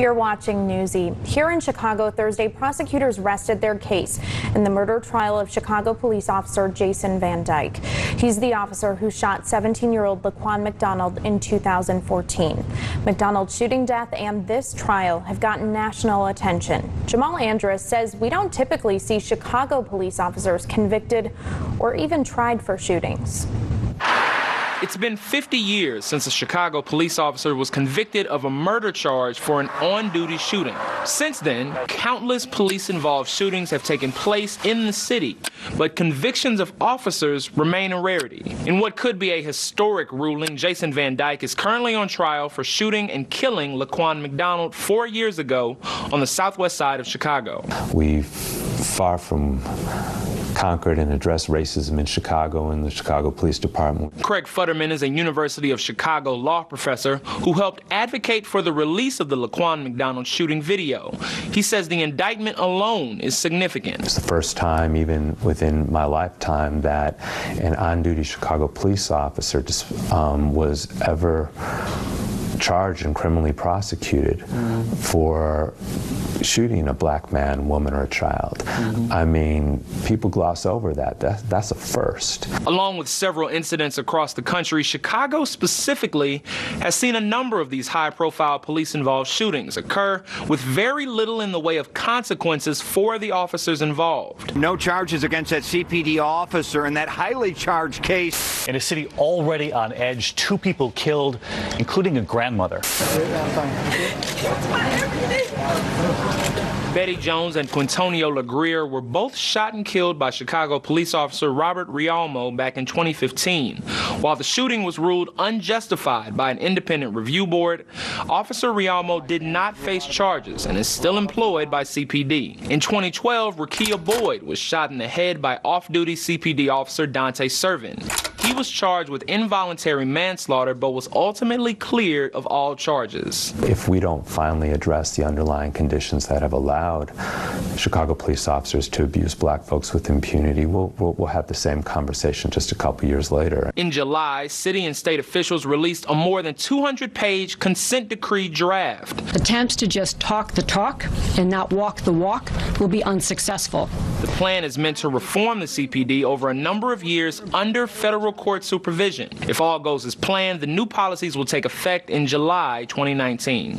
You're watching Newsy. Here in Chicago Thursday, prosecutors rested their case in the murder trial of Chicago police officer Jason Van Dyke. He's the officer who shot 17-year-old Laquan McDonald in 2014. McDonald's shooting death and this trial have gotten national attention. Jamal Andrus says we don't typically see Chicago police officers convicted or even tried for shootings. It's been 50 years since a Chicago police officer was convicted of a murder charge for an on-duty shooting. Since then, countless police-involved shootings have taken place in the city, but convictions of officers remain a rarity. In what could be a historic ruling, Jason Van Dyke is currently on trial for shooting and killing Laquan McDonald 4 years ago on the southwest side of Chicago. We've far from conquered and addressed racism in Chicago and the Chicago Police Department. Craig Futterman is a University of Chicago law professor who helped advocate for the release of the Laquan McDonald shooting video. He says the indictment alone is significant. It's the first time, even within my lifetime, that an on-duty Chicago police officer was ever charged and criminally prosecuted for shooting a black man, woman, or a child. I mean, people gloss over that. That's a first. Along with several incidents across the country, Chicago specifically has seen a number of these high-profile police-involved shootings occur with very little in the way of consequences for the officers involved. No charges against that CPD officer in that highly charged case. In a city already on edge, 2 people killed, including a grandmother. Betty Jones and Quintonio LaGreer were both shot and killed by Chicago police officer Robert Rialmo back in 2015. While the shooting was ruled unjustified by an independent review board, Officer Rialmo did not face charges and is still employed by CPD. In 2012, Rakia Boyd was shot in the head by off-duty CPD officer Dante Servin. He was charged with involuntary manslaughter but was ultimately cleared of all charges. If we don't finally address the underlying conditions that have allowed Chicago police officers to abuse black folks with impunity, we'll have the same conversation just a couple years later. In July, city and state officials released a more than 200-page consent decree draft. Attempts to just talk the talk and not walk the walk will be unsuccessful. The plan is meant to reform the CPD over a number of years under federal court supervision. If all goes as planned, the new policies will take effect in July 2019.